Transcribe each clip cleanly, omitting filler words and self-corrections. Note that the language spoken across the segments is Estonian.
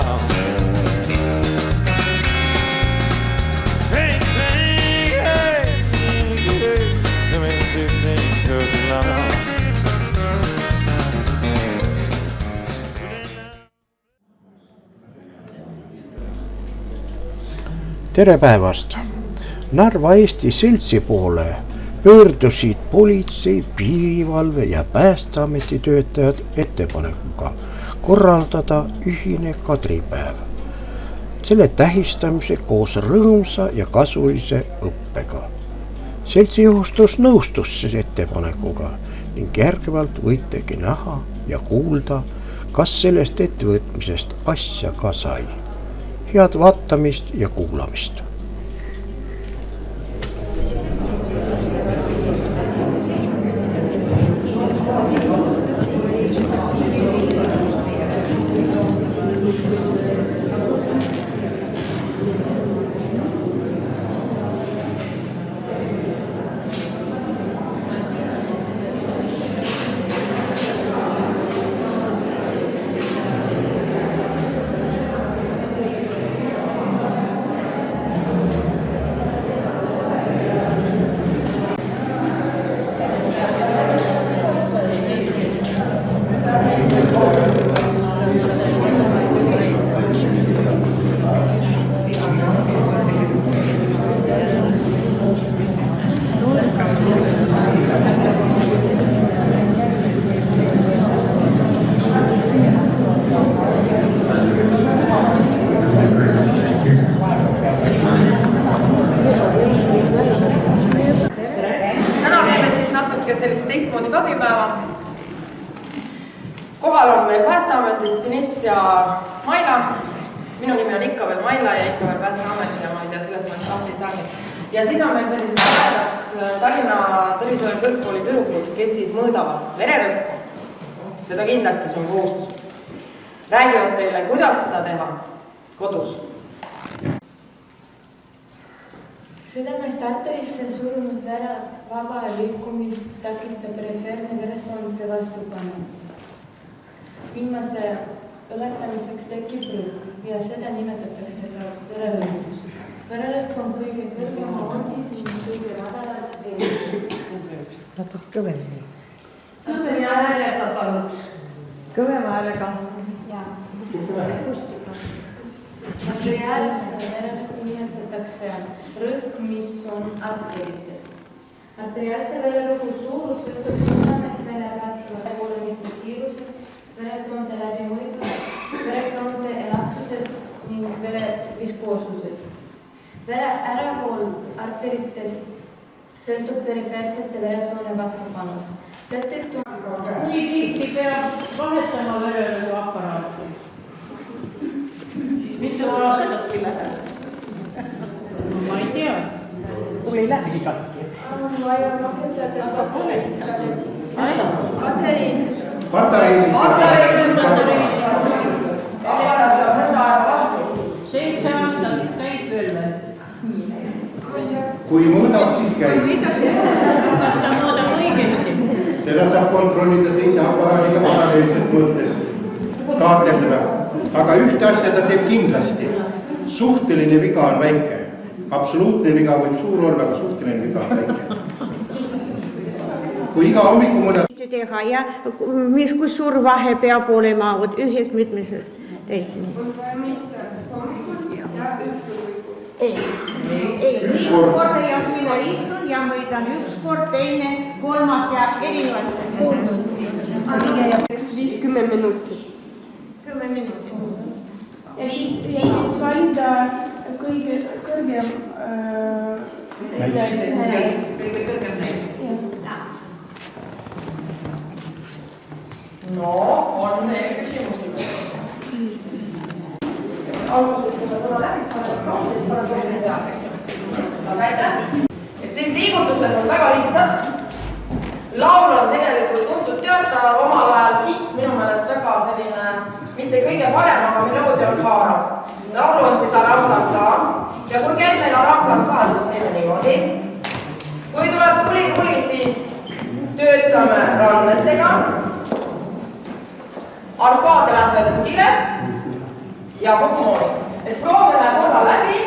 around. Hey, hey, hey, hey, let me see things goes around. Tere päevast! Narva Eesti Seltsi poole pöördusid politsei, piirivalve ja Päästeameti töötajad ettepanekuga korraldada ühine kadripäev. Selle tähistamise koos rõõmsa ja kasulise õppega. Seltsi juhustus nõustus siis ettepanekuga ning järgnevalt võitegi näha ja kuulda, kas sellest ettevõtmisest asja ka sai. Head vaatamist ja kuulamist. Sellist teistmoodi kadripäeva. Kohal on meil Päästeametist Deniss ja Maila. Minu nimi on ikka veel Maila ja ikka veel Päästeamet ja ma ei tea, sellest ma just lahti ei saagi. Ja siis on meil sellised päevad Tallinna Tervishoiu Kõrgkooli tüdrukud, kes siis mõõdavad vererõhku. Seda kindlasti see on kohustus. Räägivad teile, kuidas seda teha kodus. Südamest arterisse surunud vere vaba liikumist takistab perifeerne veresoonte vastupanu. Viimase ületamiseks tekib rõhk ja seda nimetatakse ka vererõhkus. Vererõhk on kõige kõrgem joondis ning kõige madalam veelis. Natuke kõvemini. Kõvema häälega paluks. Kõvema häälega. Arteriaalse vererõhku nimetatakse rõhk, mis on arterites. Arteriaalse vererõhku suurus sõltub südamest vererõhku kuulumise kiirusest, veresoonte läbimõõdust, veresoonte elastusest ning vere viskoosusest. Vere äravool arteritest sõltub perifeersete veresoone vastupanust. Seetõttu kui tihti peab vahetama vererõhu aparaati? Mitu aastatki läheb? Ma ei tea. Mul ei lähe katki. on vaja vahetada Patareisid. Aparaat on mõnda aega vastu. 7 aastat käib veel või? Kui mõõdab, siis käib. Kas ta mõõdab õigesti? Seda saab kontrollida teise aparaadiga paralleelselt mõõtes. Kaarderdada. Aga ühte asja ta teeb kindlasti. Suhteline viga on väike. Absoluutne viga võib suur olla, aga suhteline viga on väike. Kui iga hommiku mõõdab teha ja kui suur vahe peab olema ühest mitmesest teiseni? Ei. Üks kord ja mina istun ja mõõdan üks kord, teine, kolmas ja erinevad puudud. 5-10 minutit. 10 minutit. Ja siis valida kõige kõrgem näide. No, on veel küsimusi. Alguses, kui sa kuna läbi saanud, paned tohti peab, eks ju. Aga aitäh. Et siis liigutused on väga lihtsad. Laul on tegelikult tuntud teatav omal ajal hitt, minu meelest väga selline, mitte kõige parem, aga meloodia on haarav. Laulu on siis Aram-Sam-Saa. Ja kui käib meil Aram-Sam-Saa, siis teeme niimoodi. Kui tuleb kuli, siis töötame randmetega. Arkaade lähevad udile ja kogu moos. Et proovime korra läbi.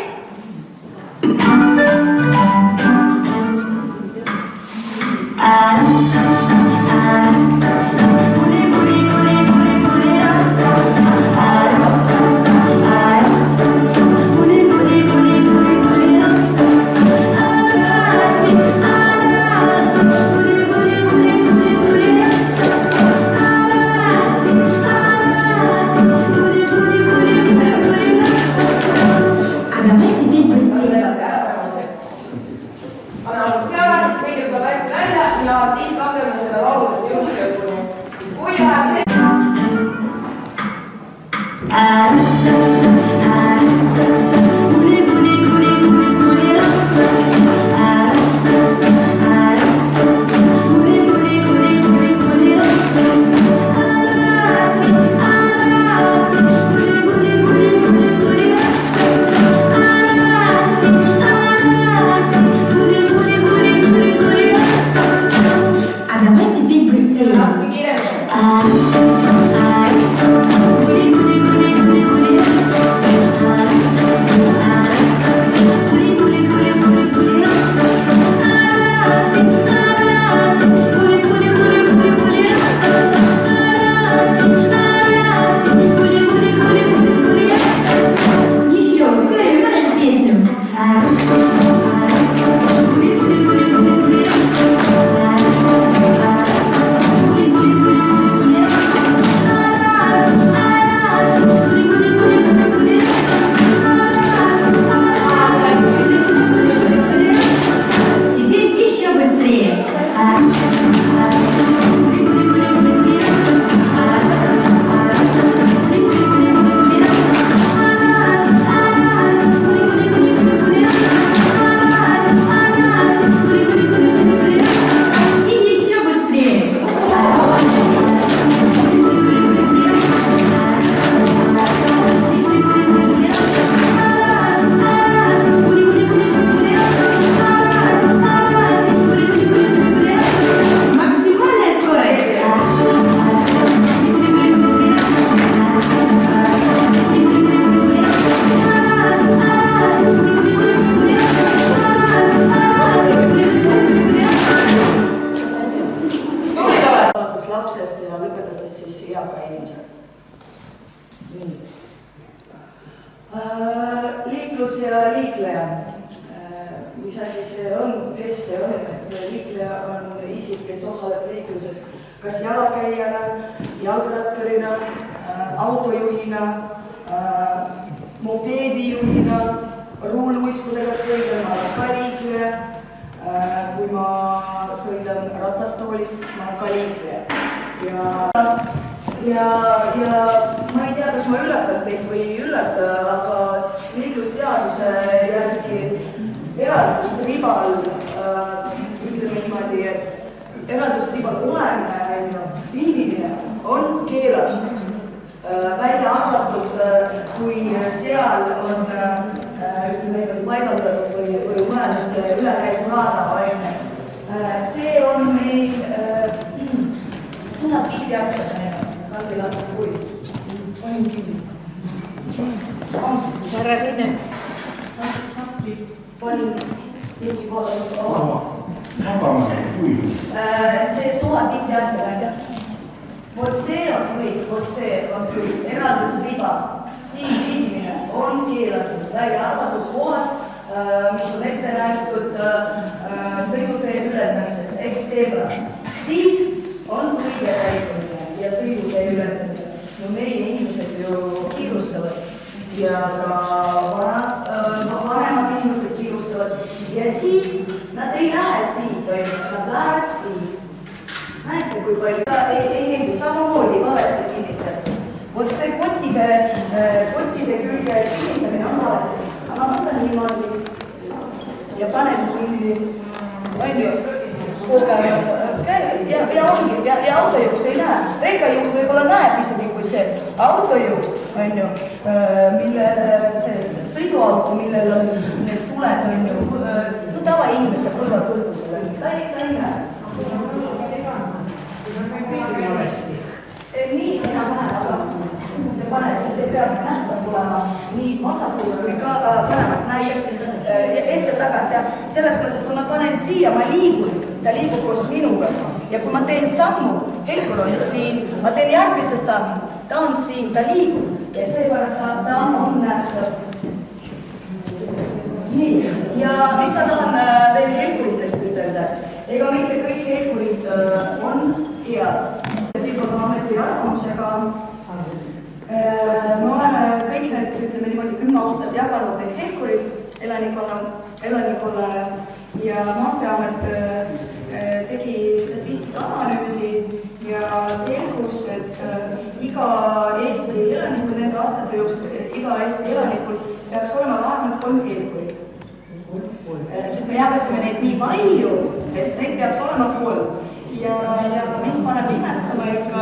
Liiklus ja liikleja. Mis asi see on, kes see on? Liikleja on isik, kes osaleb liikluses kas jalakäijana, jalgratturina, autojuhina, mopeedijuhina, ruuluiskudega sõidan, ma olen ka liikleja. Kui ma sõidan ratastoolis, siis ma olen ka liikleja. Ja ma ei tea, kas ma üllatan teid või ei üllata, aga liiklusseaduse järgi eraldustribal, ütleme niimoodi, et eraldustribal olemine, viibimine on keelatud. Välja arvatud, kui seal on paigaldatud või mõeldud see ülekäiguraada aine. See on meil 1500 asjad. Kalli lahtas kui? On kinni. Ants. Härra Vinne. Palju liigi poole. See 1500 asjad. Vot see on kõik. Eraldusriba. Siin viidimine on keelatud. Välja arvatud kohast, mis on ette näitud sõidutee ülendamiseks. Ehk seebra. Siit on kõige täitumine ja sõidutee ülendamine. No meie inimesed ju kiirustavad ja ka vanemad inimesed kiirustavad ja siis nad ei lähe siit, nad lähevad siit. Näete, kui palju ei samamoodi valesti kinnitatud. Vot see kottide külge kinnitamine on valesti. Aga ma võtan niimoodi ja panen kinni. Ja autojuht ei näe. Reikajuht võib-olla näeb isegi, kui see autojuht, see sõiduauto, millel on need tuled, tavainimese kõrvalpõlgusele, ta ei näe. Nii enam-vähem, aga te panete, see peab nähtav olema. olema nii vasakul kui ka paremat, näiteks eestel tagant ja selles mõttes, et kui ma panen siia, ma liigun, ta liigub koos minuga ja kui ma teen sammu, Helkur on siin, ma teen järgmise sammu, ta on siin, ta liigub ja seepärast ta on nähtav. Nii, ja mis ma tahan veel Helkuritest ütelda? Ega mitte kõik Helkurid on head. Ameti arvamusega me oleme kõik need, ütleme niimoodi, 10 aastat jaganud neid Helkurid elanikkonnale ja Maanteeamet tegi statistika analüüsi ja selgus, et iga Eesti elanikul nende aastate jooksul, iga Eesti elanikul peaks olema vähemalt 3 Helkurit. Sest me jagasime neid nii palju, et neid peaks olema 3. Ja mind paneb imestama ikka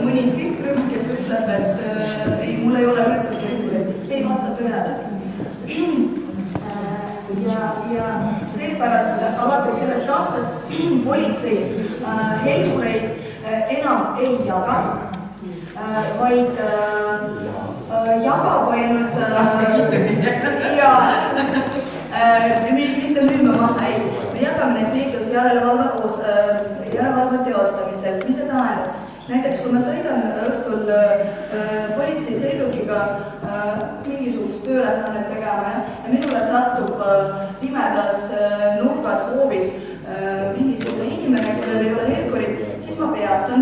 mõni sihtrühm, kes ütleb, et ei, mul ei ole üldse Helkurit. See ei vasta tõele. Ja seepärast alates sellest aastast politsei Helkureid enam ei jaga, vaid jagab ainult mitte müüma maha, ei. Me jagame neid liiklusjärelevalve teostamisel. Mis see tähendab? Näiteks, kui ma sõidan õhtul politsei sõidukiga mingisugust tööülesannet tegema ja minule satub pimedas nurgas hoovis mingisugune inimene, kellel ei ole Helkurit, siis ma peatan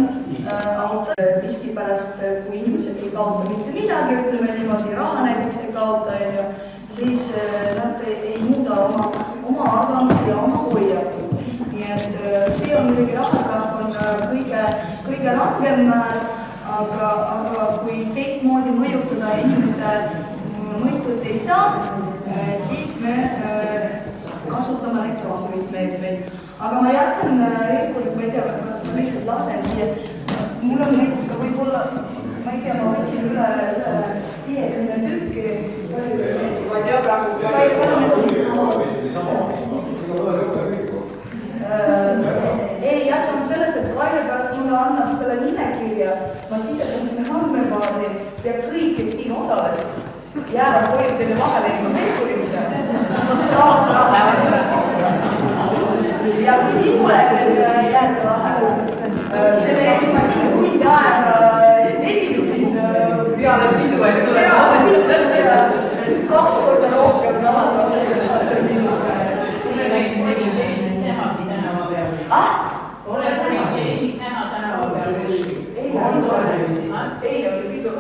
auto. Miskipärast, kui inimesed ei kaota mitte midagi, ütleme niimoodi, raha näiteks ei kaota, siis nad ei muuda oma arvamusi ja oma hoiakuid. Nii et see on muidugi rahatrahv on kõige rangem määr, aga kui teistmoodi mõjutada inimeste mõistust ei saa, siis me kasutame neid trahvuid meetmeid. Aga ma jätan Helkurit, ma ei tea, ma lihtsalt lasen siia. Mul on neid võib-olla, ma ei tea, ma võtsin üle 50 tükki. Ma ei tea praegu. Ei, jah, see on selles, et Kaire pärast mulle annab selle nimekirja. Ma sisetan sinna andmebaasi ja kõik, kes siin osales, jäävad politseile vahele ilma Helkurit. Saavad raha. Ja kui minule jääda vahele, selle esimese hundi aega esimesin peale pidu, eks ole. 2 korda rohkem raha. Ole politseisik näha tänava peal. Ei oli pidu.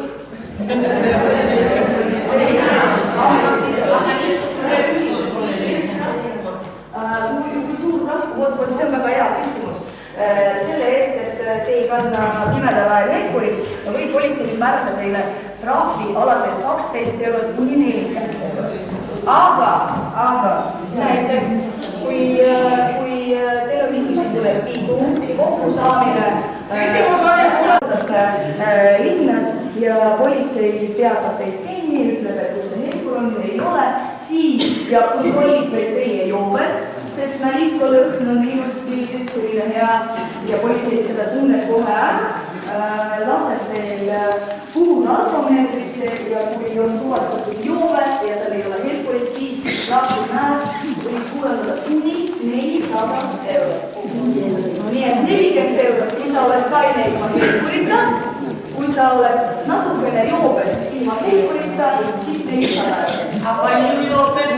Kui suur rahvud, see on väga hea küsimus. Selle eest, et te ei kanna pimedal ajal Helkurit, võib politsei määrata teile trahvi alates 12 eurot kuni 40 eurot. Aga näiteks, kui teil on mingisugune pidu, kokkusaamine linnas ja politsei teatab teid kinni, ütleb, et kus see Helkur on, ei ole, siis ja kontrollib veel teie joobed, sest nälikolõhn on ilusti selline hea ja politsei seda tunneb kohe ära, laseb teil puunarkomeetrisse ja kui on tuvastatud joobe ja tal ei ole Helkurit, siis trahvimäär võib suurendada kuni 400 eurot. Nii et 40 eurot, kui sa oled kaine ilma Helkurita, kui sa oled natukene joobes ilma Helkurita, siis 400 eurot. Aga palju joobes?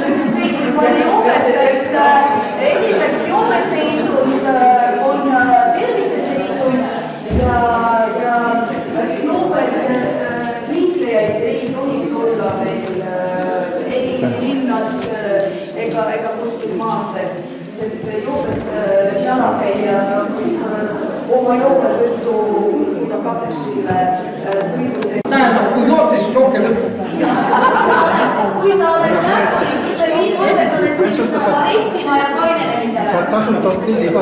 Ükskõik kui palju joobes, sest esiteks joobeseisund on terviseseisund ja joobes liiklejaid ei tohiks olla meil ei linnas ega kuskil maanteel, sest joobes jalakäija võib oma joobe tõttu kukkuda kapussile sõidutee. Tähendab, kui jootest rohkem lõpeb. Kui sa oled nähturi, siis me viid võtetame sind arestima ja kainenemisele. Sa tasutad pilli ka.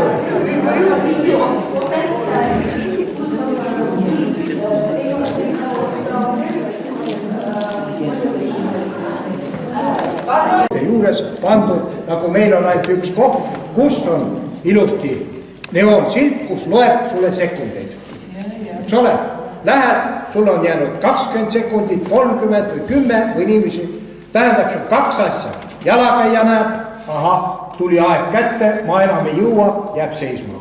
Juures pandud, nagu meil on ainult üks koht, kus on ilusti neoonsilt, kus loeb sulle sekundeid. Eks ole, lähed sul on jäänud 20 sekundit, 30 või 10 või niiviisi. Tähendab sul 2 asja. Jalakäija näeb, ahah, tuli aeg kätte, ma enam ei jõua, jääb seisma.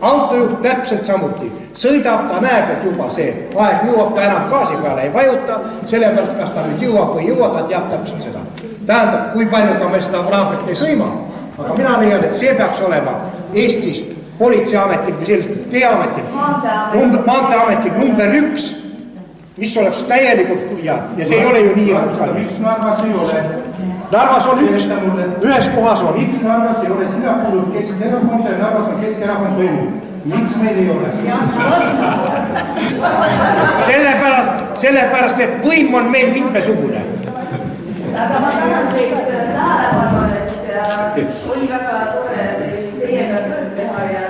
Autojuht täpselt samuti. Sõidab, ta näeb, et juba see aeg jõuab, ta enam gaasi peale ei vajuta, sellepärast kas ta nüüd jõuab või ei jõua, ta teab täpselt seda. Tähendab, kui palju ka me seda naabrit ei sõima, aga mina leian, et see peaks olema Eestis politseiametlik või sellist teeametlik, maanteeametlik number 1, mis oleks täielikult ja see ei ole ju nii rahvuskallis. Miks Narvas ei ole? Narvas on ühes kohas on. Miks Narvas ei ole? Sina kuulud Keskerakonda ja Narvas on Keskerakond võimul. Miks meil ei ole? Sellepärast, et võim on meil mitmesugune. Aga ma tänan teid tähelepanu eest ja oli väga tore teiega tööd teha ja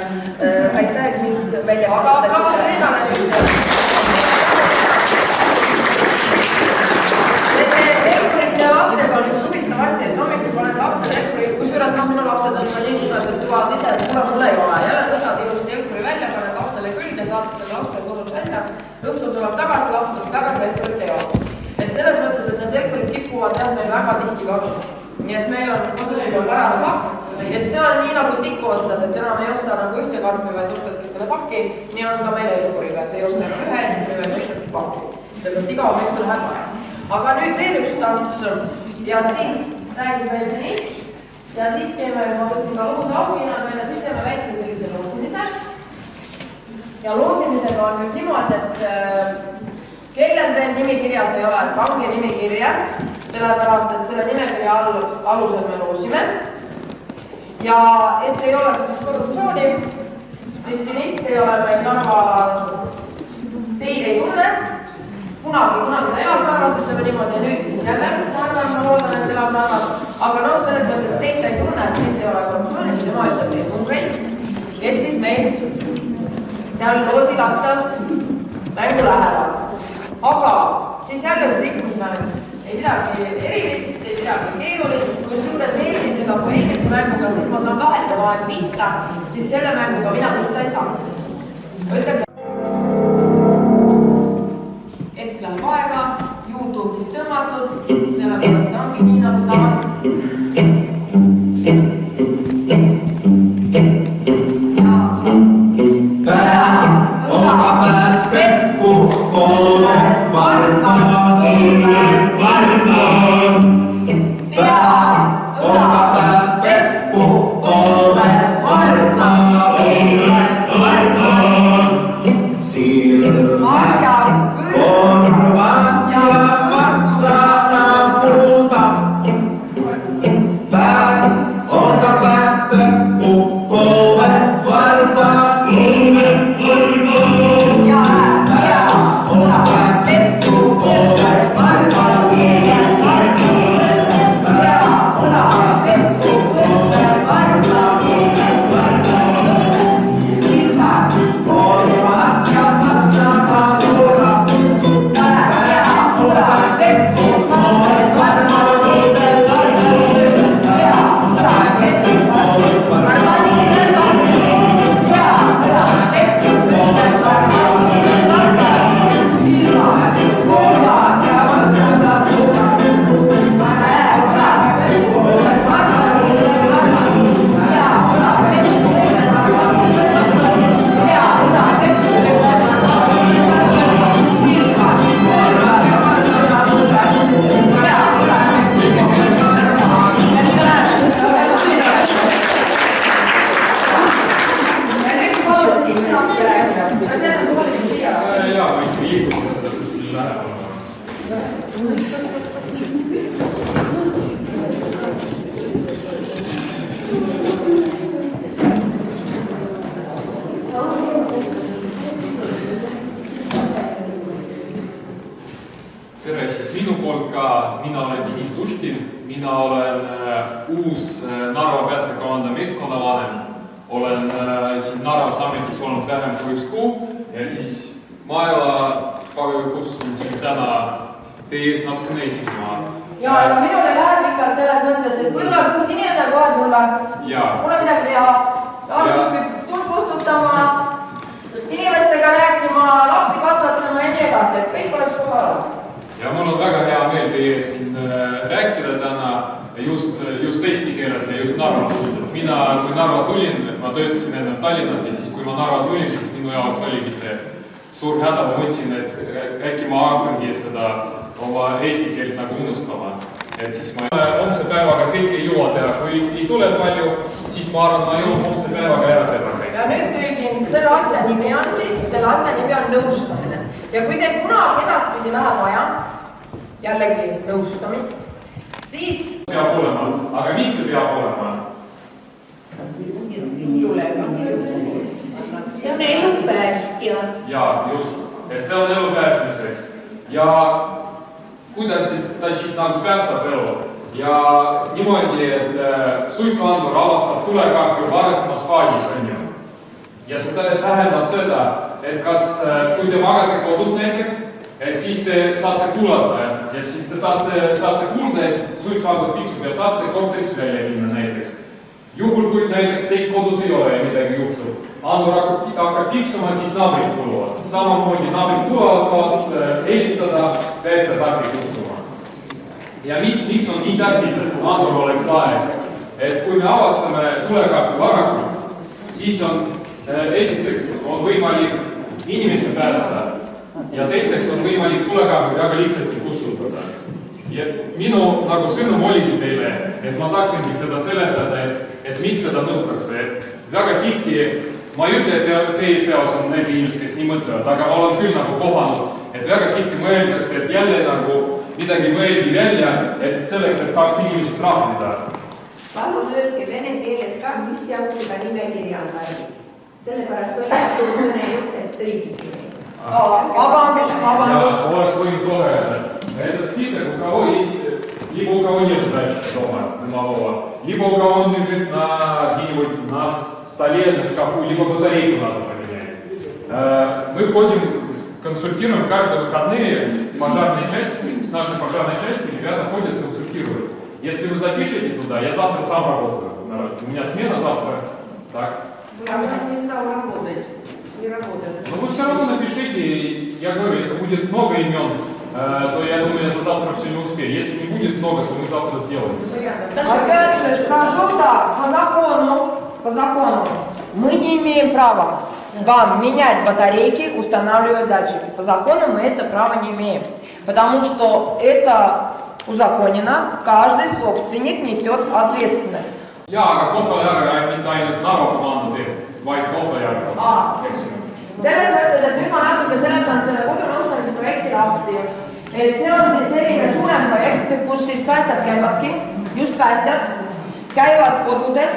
aitäh, et mind välja vaatasite. Ekkurite lastega on üks huvitav asi, et hommikul panen lapsed ekkurid, kusjuures minu lapsed on niisugused, et tulevad ise, et mul ei ole. Jälle tõstad ilusti ekkuri välja, paned lapsele külge, saad selle lapse kodult välja, õhtul tuleb tagasi, laps tuleb tagasi, ekkurit ei ole. Et selles mõttes, et need ekkurid tikkuvad jah meil väga tihti kasu. Nii et meil on kodus juba päras pakk, et see on nii nagu tikku ostad, et enam ei osta nagu ühte karpi, vaid ostadki selle pakki. Nii on ka meil ekkuriga, et ei osta enam ühe, vaid ostadki pakki. Sellepärast iga hommikul läheb vaja. Aga nüüd veel üks tants ja siis räägib meil Deniss ja siis teeme, ma võtsin ka loomuse auhinna meile, siis teeme väikse sellise loosimise. Ja loosimisega on nüüd niimoodi, et kellel veel nimikirjas ei ole, et pange nimikirja, sellepärast, et selle nimekirja alusel me loosime. Ja et ei oleks siis korruptsiooni, siis Deniss ei ole meil Narva teid ei tunne. Kunagi ta elas Narvas, ütleme niimoodi, ja nüüd siis jälle Narvas, ma loodan, et elab Narvas. Aga selles mõttes, et teid ei tunne, et siis ei ole korruptsiooni, kui tema ütleb neid numbreid, kes siis meil seal loosilattas mängu lähevad. Aga siis jälle üks rikkumismäng, ei midagi erilist, ei midagi keerulist, kui suures eelmisega kui eelmise mänguga, siis ma saan vahelda vahel pihta, siis selle mänguga mina pihta ei saa. Hetk läheb aega, YouTube'is tõmmatud, sellepärast ta ongi nii nagu ta on. Tere siis minu poolt ka, mina olen Deniss Luškin, mina olen uus Narva päästekomanda meeskonnavanem. Olen siin Narvas ametis olnud vähem kui üks kuu ja siis Maela kutsusin siin täna teie ees natukene esinema. Ja minul ei läheb ikka selles mõttes, et kui tuleb uus inimene kohe tulla, pole midagi teha, tuld kustutama, inimestega rääkima, lapsi kasvatama ja nii edasi, et kõik teie ees siin rääkida täna just eesti keeles ja just Narvas, sest mina, kui Narva tulin, ma töötasin enne Tallinnas ja siis, kui ma Narva tulin, siis minu jaoks oligi see suur häda, ma mõtlesin, et äkki ma hakkangi seda oma eesti keelt nagu unustama. Et siis ma homse päevaga kõik ei jõua teha, kui ei tule palju, siis ma arvan, ma jõuan homse päevaga ära teha. Ja nüüd tõlgin, selle asja nimi on siis, selle asja nimi on nõustamine. Ja kui te kunagi edaspidi läheb vaja, jällegi nõustamist, siis... Peab olema, aga miks see peab olema? See on elupäästja. Jaa, just, et see on elupäästmiseks. Ja kuidas ta siis nagu päästab elu? Ja niimoodi, et suitsuandur avastab tulekahju varasemas faasis, on ju. Ja see tähendab seda, et kas, kui te magate kodus näiteks, et siis te saate kuulata ja siis te saate kuulda, et suitsuandur piksub ja saate korterist välja minna näiteks. Juhul, kui näiteks teid kodus ei ole ja midagi juhtub, andur hakkab piksuma, siis naabrid kuuluvad. Samamoodi naabrid kuuluvad, saavad helistada, päästjad hakkab kutsuma. Ja miks on nii tähtis, et andur oleks laes? Et kui me avastame tulekahju varakult, siis on esiteks on võimalik inimese päästa ja teiseks on võimalik tulekahju väga lihtsasti kustutada. Ja minu nagu sõnum oligi teile, et ma tahtsingi seda seletada, et miks seda nõutakse. Et väga tihti, ma ei ütle, et teie seas on need inimesed, kes nii mõtlevad, aga ma olen küll nagu kohanud, et väga tihti mõeldakse, et jälle nagu midagi mõeldi välja, et selleks, et saaks inimesed trahvida. Palun öelge vene keeles ka, mis jaoks seda nimekirja on värvis. Sellepärast oli suur mõne jutt, et tõidki. Vabandust. Oleks võinud öelda. Этот список, у кого есть, либо у кого нет дальше дома, малого, либо у кого он лежит где-нибудь на столе, на шкафу, либо батарейку надо поменять. Мы ходим, консультируем каждые выходные пожарные части, с нашей пожарной части ребята ходят, консультируют. Если вы запишете туда, я завтра сам работаю. У меня смена завтра. Так. Я не стал работать. Не работает. Но вы все равно напишите, я говорю, если будет много имен, то я думаю, я за завтра все не успею. Если не будет много, то мы завтра сделаем. Опять же, скажу так, по закону, мы не имеем права вам менять батарейки, устанавливать датчики. По закону мы это право не имеем. Потому что это узаконено, каждый собственник nесет ответственность. Jaa, aga Kohtla-Järve mitte ainult Narva komando teeb, vaid Kohtla-Järve. Selles mõttes, et nüüd ma natuke seletan selle kodunõustamise projekti lahti. Et see on siis selline suurem projekt, kus siis päästjad käivadki, just päästjad, käivad kodudes,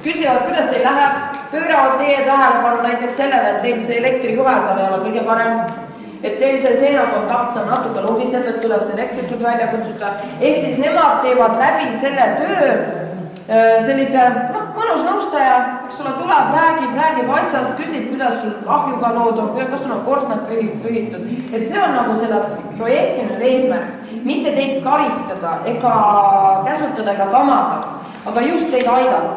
küsivad, kuidas teil läheb, pööravad teie tähelepanu näiteks sellele, et teil see elektrijuhe seal ei ole kõige parem, et teil see seenakontakt seal natuke logiseb, et tuleks elektrikud välja kutsuda. Ehk siis nemad teevad läbi selle töö sellise mõnus nõustaja, eks sulle tuleb, räägib asjast, küsib, kuidas sul ahjuga lood on, kas sul on korstnad pühitud. Et see on nagu selle projektina eesmärk, mitte teid karistada ega käsutada ega kamada, aga just teid aidata.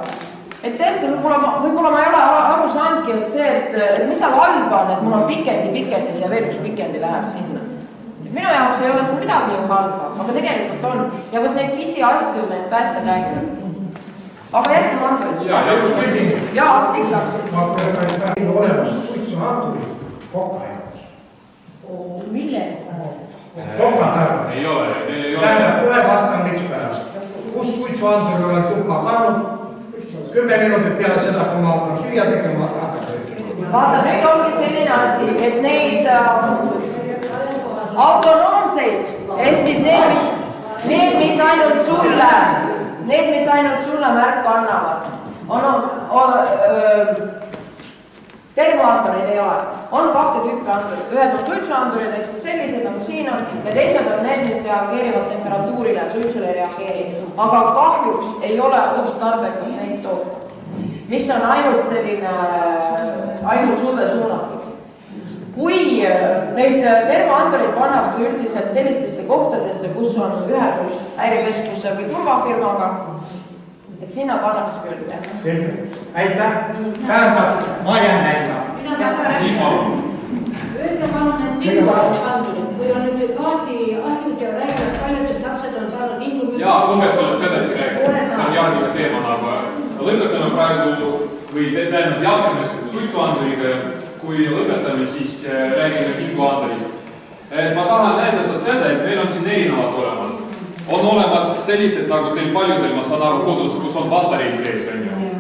Et tõesti, võib-olla ma ei ole aru saanudki, et see, et mis seal halba on, et mul on pikendis ja veel üks pikendi läheb sinna. Minu jaoks ei ole see midagi ju halba, aga tegelikult on. Ja võt neid pisiasju, need päästjad räägivad. Aga jätku Andrei. Jaa, ikka. Ma pean olemas suitsuanduris koka jaoks. Mille? Koka tarv. Ei ole. Tähendab, kohe vastan miks pärast. Kus suitsuandur olen tuppa pannud, 10 minutit peale seda, kui ma hakkan süüa tegema, hakkan töökima. Vaata, nüüd ongi selline asi, et neid autonoomseid, ehk siis need, mis ainult sulle märku annavad, termoandureid ei ole, on 2 tükki andurid, ühed on suitsuandurid, ehk siis sellised nagu siin on, ja teised on need, mis reageerivad temperatuurile, suitsule ei reageeri, aga kahjuks ei ole otstarbekas neid toota, mis on ainult selline, ainult sulle suunatud. Kui neid termoandurid pannakse üldiselt sellistesse kohtadesse, kus on ühendus häirekeskuse või turvafirmaga, et sinna pannakse küll. Selge. Aitäh. Tähendab, ma jään näita. Öelge palun, et termoandurid, kui on nüüd gaasiahjud ja umbes sellest edasi räägime, see on järgmine teema nagu. Lõpetame praegu või tähendab jätkame suitsuanduriga, kui lõpetame, siis räägime pinguandurist. Ma tahan näidata seda, et meil on siin erinevad olemas. On olemas sellised, nagu teil paljudel, ma saan aru, kodus, kus on patarei sees, on ju.